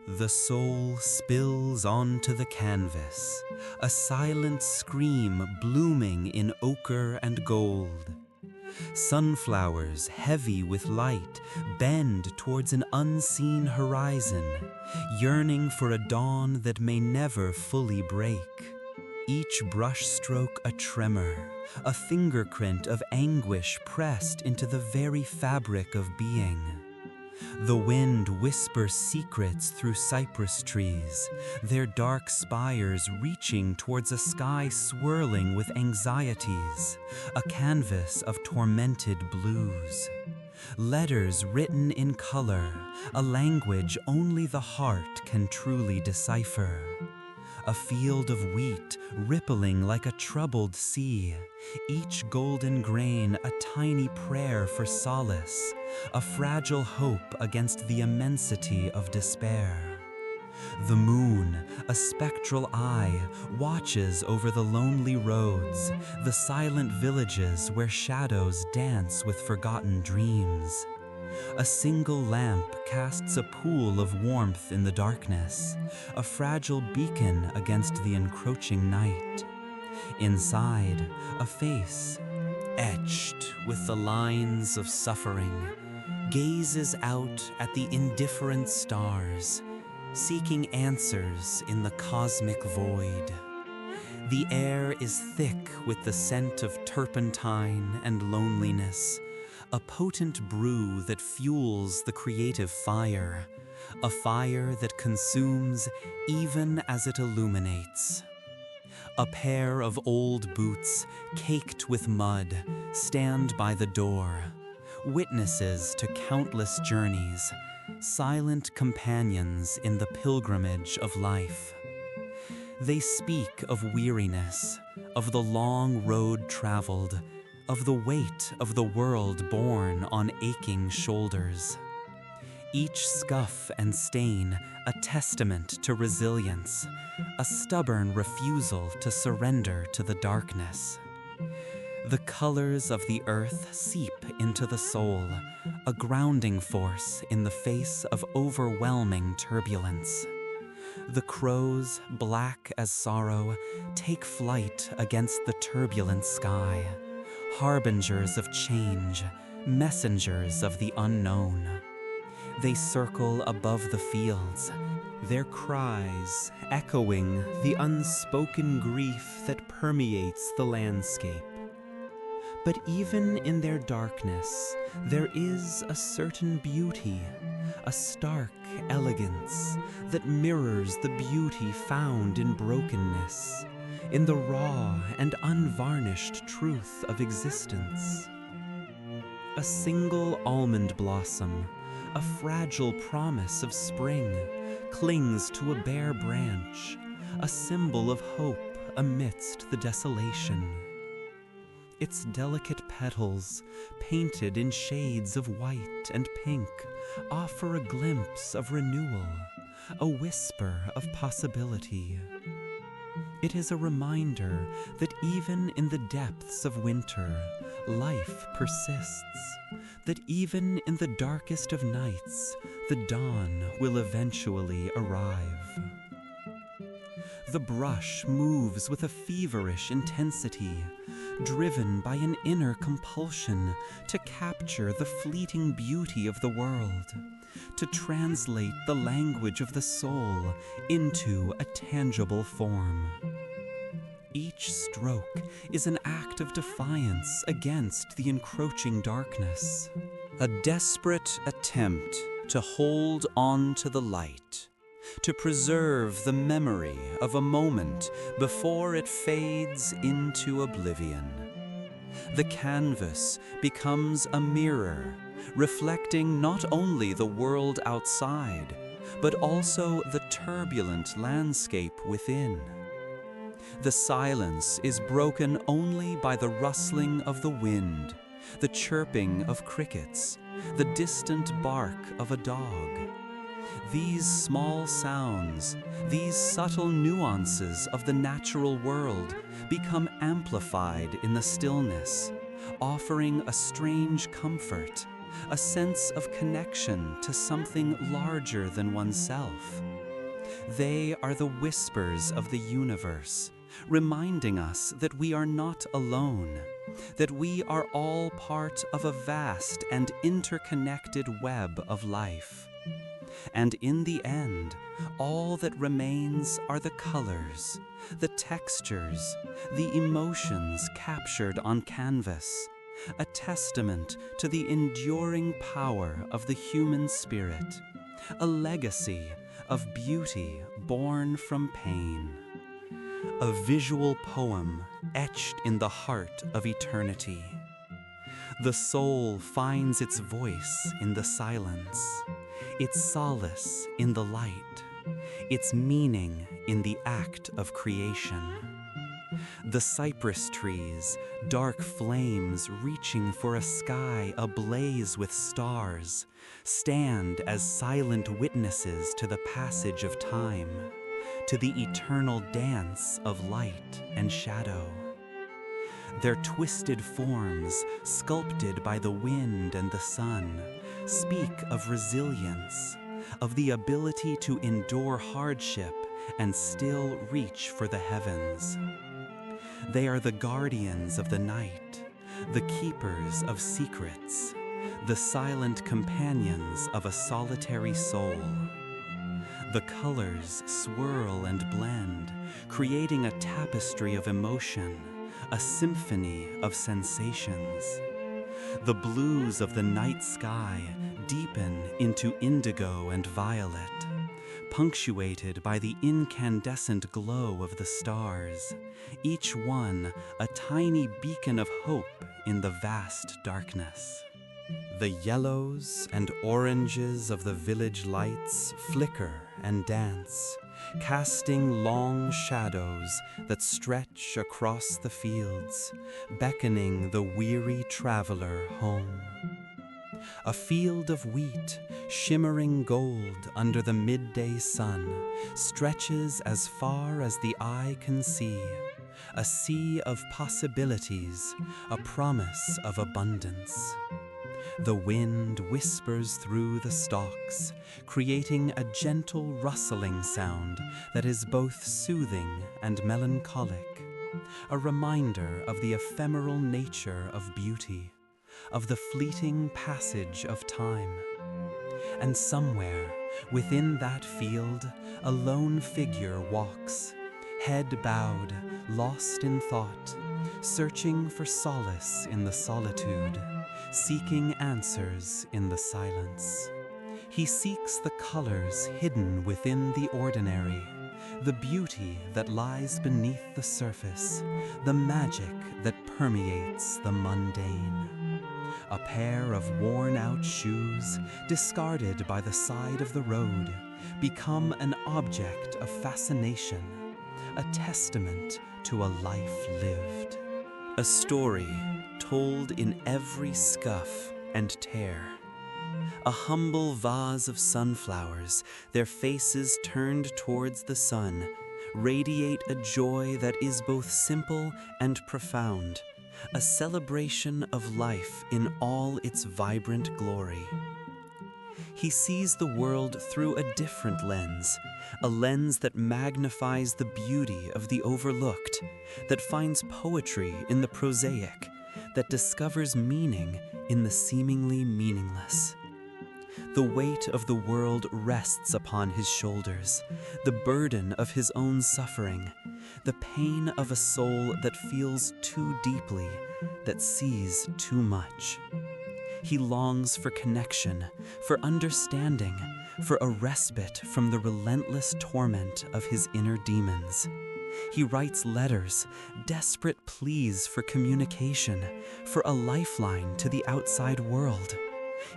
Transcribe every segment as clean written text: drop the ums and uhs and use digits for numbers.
The soul spills onto the canvas, a silent scream blooming in ochre and gold. Sunflowers, heavy with light, bend towards an unseen horizon, yearning for a dawn that may never fully break. Each brushstroke a tremor, a fingerprint of anguish pressed into the very fabric of being. The wind whispers secrets through cypress trees, their dark spires reaching towards a sky swirling with anxieties, a canvas of tormented blues. Letters written in color, a language only the heart can truly decipher. A field of wheat rippling like a troubled sea, each golden grain a tiny prayer for solace, a fragile hope against the immensity of despair. The moon, a spectral eye, watches over the lonely roads, the silent villages where shadows dance with forgotten dreams. A single lamp casts a pool of warmth in the darkness, a fragile beacon against the encroaching night. Inside, a face, etched with the lines of suffering, gazes out at the indifferent stars, seeking answers in the cosmic void. The air is thick with the scent of turpentine and loneliness, a potent brew that fuels the creative fire, a fire that consumes even as it illuminates. A pair of old boots, caked with mud, stand by the door, witnesses to countless journeys, silent companions in the pilgrimage of life. They speak of weariness, of the long road traveled, of the weight of the world borne on aching shoulders. Each scuff and stain a testament to resilience, a stubborn refusal to surrender to the darkness. The colors of the earth seep into the soul, a grounding force in the face of overwhelming turbulence. The crows, black as sorrow, take flight against the turbulent sky, harbingers of change, messengers of the unknown. They circle above the fields, their cries echoing the unspoken grief that permeates the landscape. But even in their darkness, there is a certain beauty, a stark elegance that mirrors the beauty found in brokenness, in the raw and unvarnished truth of existence. A single almond blossom, a fragile promise of spring, clings to a bare branch, a symbol of hope amidst the desolation. Its delicate petals, painted in shades of white and pink, offer a glimpse of renewal, a whisper of possibility. It is a reminder that even in the depths of winter, life persists, that even in the darkest of nights, the dawn will eventually arrive. The brush moves with a feverish intensity, driven by an inner compulsion to capture the fleeting beauty of the world, to translate the language of the soul into a tangible form. Each stroke is an act of defiance against the encroaching darkness, a desperate attempt to hold on to the light, to preserve the memory of a moment before it fades into oblivion. The canvas becomes a mirror, reflecting not only the world outside, but also the turbulent landscape within. The silence is broken only by the rustling of the wind, the chirping of crickets, the distant bark of a dog. These small sounds, these subtle nuances of the natural world become amplified in the stillness, offering a strange comfort, a sense of connection to something larger than oneself. They are the whispers of the universe, reminding us that we are not alone, that we are all part of a vast and interconnected web of life. And in the end, all that remains are the colors, the textures, the emotions captured on canvas, a testament to the enduring power of the human spirit, a legacy of beauty born from pain. A visual poem etched in the heart of eternity. The soul finds its voice in the silence, its solace in the light, its meaning in the act of creation. The cypress trees, dark flames reaching for a sky ablaze with stars, stand as silent witnesses to the passage of time, to the eternal dance of light and shadow. Their twisted forms, sculpted by the wind and the sun, speak of resilience, of the ability to endure hardship and still reach for the heavens. They are the guardians of the night, the keepers of secrets, the silent companions of a solitary soul. The colors swirl and blend, creating a tapestry of emotion, a symphony of sensations. The blues of the night sky deepen into indigo and violet, punctuated by the incandescent glow of the stars, each one a tiny beacon of hope in the vast darkness. The yellows and oranges of the village lights flicker and dance, casting long shadows that stretch across the fields, beckoning the weary traveler home. A field of wheat, shimmering gold under the midday sun, stretches as far as the eye can see, a sea of possibilities, a promise of abundance. The wind whispers through the stalks, creating a gentle rustling sound that is both soothing and melancholic, a reminder of the ephemeral nature of beauty, of the fleeting passage of time. And somewhere within that field, a lone figure walks, head bowed, lost in thought, searching for solace in the solitude, seeking answers in the silence. He seeks the colors hidden within the ordinary, the beauty that lies beneath the surface, the magic that permeates the mundane. A pair of worn-out shoes, discarded by the side of the road, become an object of fascination, a testament to a life lived. A story told in every scuff and tear. A humble vase of sunflowers, their faces turned towards the sun, radiate a joy that is both simple and profound, a celebration of life in all its vibrant glory. He sees the world through a different lens, a lens that magnifies the beauty of the overlooked, that finds poetry in the prosaic, that discovers meaning in the seemingly meaningless. The weight of the world rests upon his shoulders, the burden of his own suffering, the pain of a soul that feels too deeply, that sees too much. He longs for connection, for understanding, for a respite from the relentless torment of his inner demons. He writes letters, desperate pleas for communication, for a lifeline to the outside world.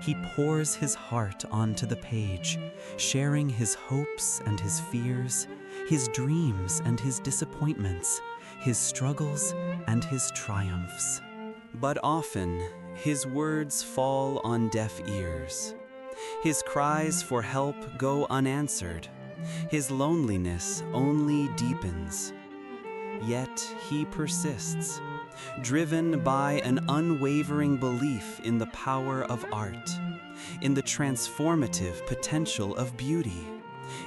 He pours his heart onto the page, sharing his hopes and his fears, his dreams and his disappointments, his struggles and his triumphs. But often, his words fall on deaf ears. His cries for help go unanswered. His loneliness only deepens. Yet he persists, driven by an unwavering belief in the power of art, in the transformative potential of beauty,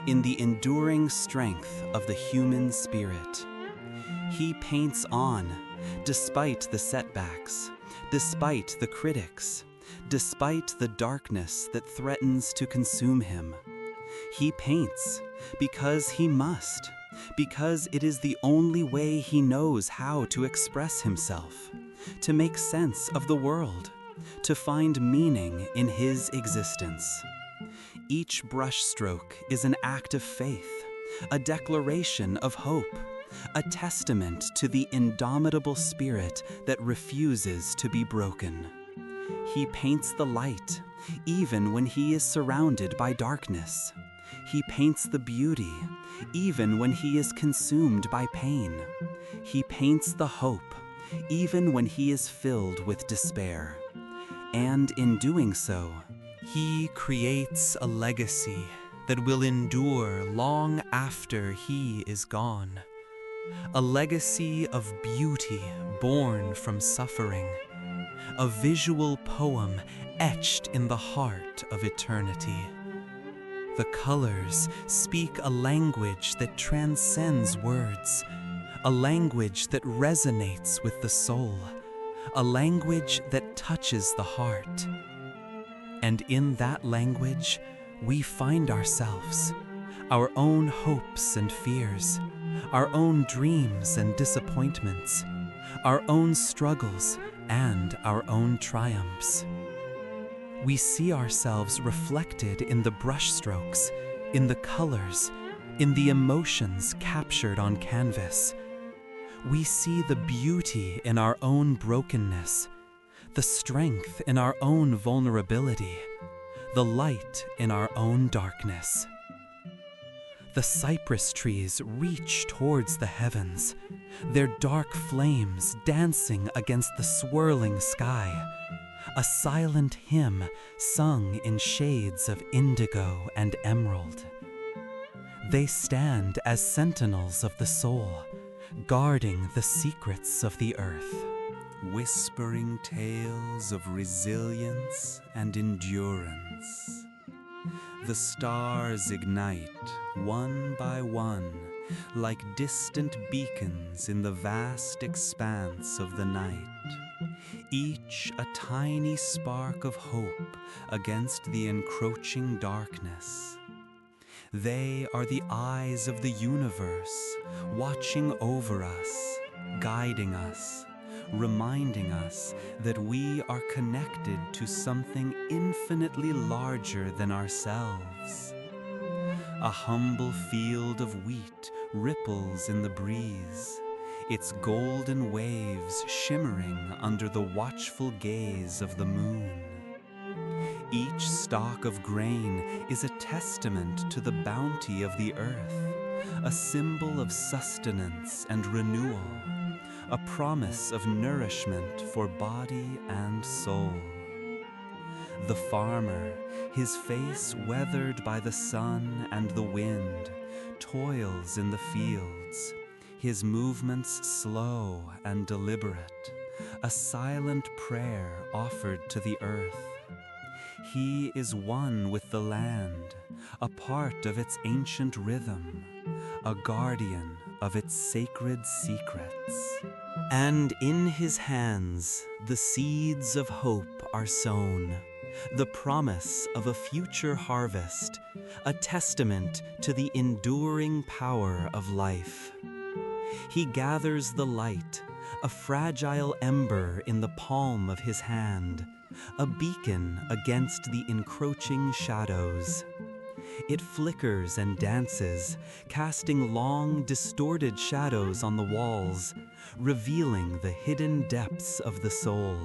in the enduring strength of the human spirit. He paints on, despite the setbacks, despite the critics, despite the darkness that threatens to consume him. He paints because he must, because it is the only way he knows how to express himself, to make sense of the world, to find meaning in his existence. Each brushstroke is an act of faith, a declaration of hope, a testament to the indomitable spirit that refuses to be broken. He paints the light, even when he is surrounded by darkness. He paints the beauty, even when he is consumed by pain. He paints the hope, even when he is filled with despair. And in doing so, he creates a legacy that will endure long after he is gone. A legacy of beauty born from suffering. A visual poem etched in the heart of eternity. The colors speak a language that transcends words, a language that resonates with the soul, a language that touches the heart. And in that language, we find ourselves, our own hopes and fears, our own dreams and disappointments, our own struggles and our own triumphs. We see ourselves reflected in the brushstrokes, in the colors, in the emotions captured on canvas. We see the beauty in our own brokenness, the strength in our own vulnerability, the light in our own darkness. The cypress trees reach towards the heavens, their dark flames dancing against the swirling sky, a silent hymn sung in shades of indigo and emerald. They stand as sentinels of the soul, guarding the secrets of the earth, whispering tales of resilience and endurance. The stars ignite, one by one, like distant beacons in the vast expanse of the night, each a tiny spark of hope against the encroaching darkness. They are the eyes of the universe, watching over us, guiding us, reminding us that we are connected to something infinitely larger than ourselves. A humble field of wheat ripples in the breeze, its golden waves shimmering under the watchful gaze of the moon. Each stalk of grain is a testament to the bounty of the earth, a symbol of sustenance and renewal, a promise of nourishment for body and soul. The farmer, his face weathered by the sun and the wind, toils in the fields, his movements slow and deliberate, a silent prayer offered to the earth. He is one with the land, a part of its ancient rhythm, a guardian of its sacred secrets. And in his hands, the seeds of hope are sown, the promise of a future harvest, a testament to the enduring power of life. He gathers the light, a fragile ember in the palm of his hand, a beacon against the encroaching shadows. It flickers and dances, casting long, distorted shadows on the walls, revealing the hidden depths of the soul.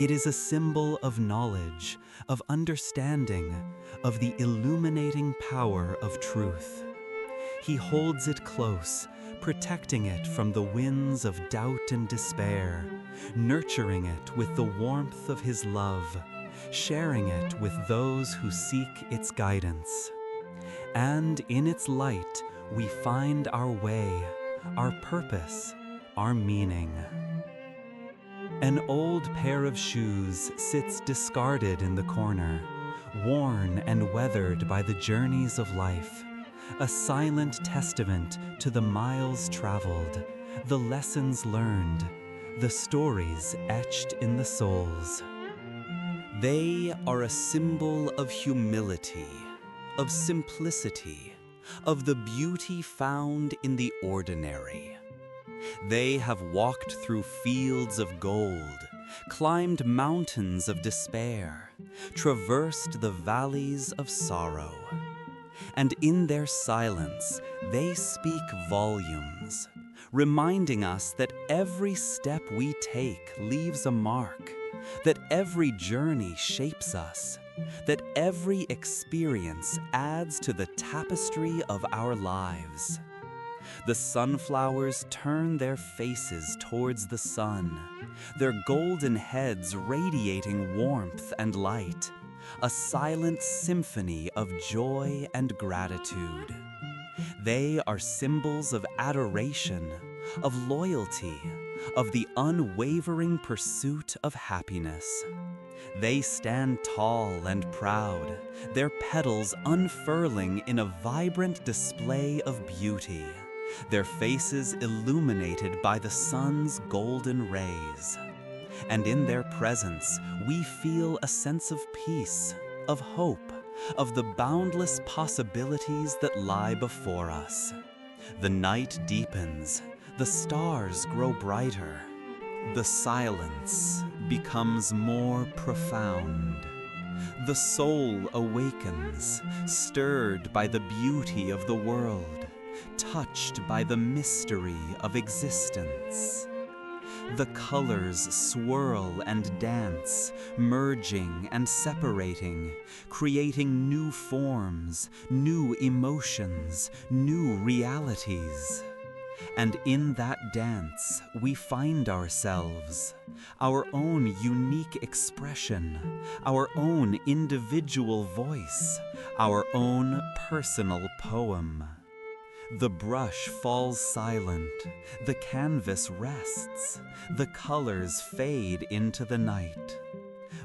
It is a symbol of knowledge, of understanding, of the illuminating power of truth. He holds it close, protecting it from the winds of doubt and despair, nurturing it with the warmth of his love, sharing it with those who seek its guidance. And in its light, we find our way, our purpose, our meaning. An old pair of shoes sits discarded in the corner, worn and weathered by the journeys of life, a silent testament to the miles traveled, the lessons learned, the stories etched in the souls. They are a symbol of humility, of simplicity, of the beauty found in the ordinary. They have walked through fields of gold, climbed mountains of despair, traversed the valleys of sorrow. And in their silence, they speak volumes, reminding us that every step we take leaves a mark, that every journey shapes us, that every experience adds to the tapestry of our lives. The sunflowers turn their faces towards the sun, their golden heads radiating warmth and light, a silent symphony of joy and gratitude. They are symbols of adoration, of loyalty, of the unwavering pursuit of happiness. They stand tall and proud, their petals unfurling in a vibrant display of beauty, their faces illuminated by the sun's golden rays. And in their presence, we feel a sense of peace, of hope, of the boundless possibilities that lie before us. The night deepens, the stars grow brighter, the silence becomes more profound. The soul awakens, stirred by the beauty of the world, touched by the mystery of existence. The colors swirl and dance, merging and separating, creating new forms, new emotions, new realities. And in that dance, we find ourselves, our own unique expression, our own individual voice, our own personal poem. The brush falls silent, the canvas rests, the colors fade into the night.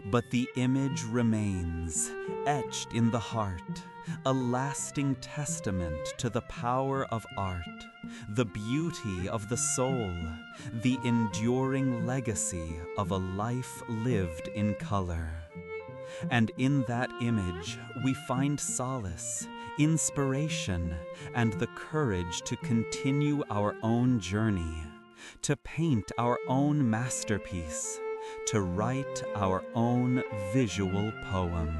But the image remains, etched in the heart, a lasting testament to the power of art, the beauty of the soul, the enduring legacy of a life lived in color. And in that image, we find solace, inspiration, and the courage to continue our own journey, to paint our own masterpiece, to write our own visual poem.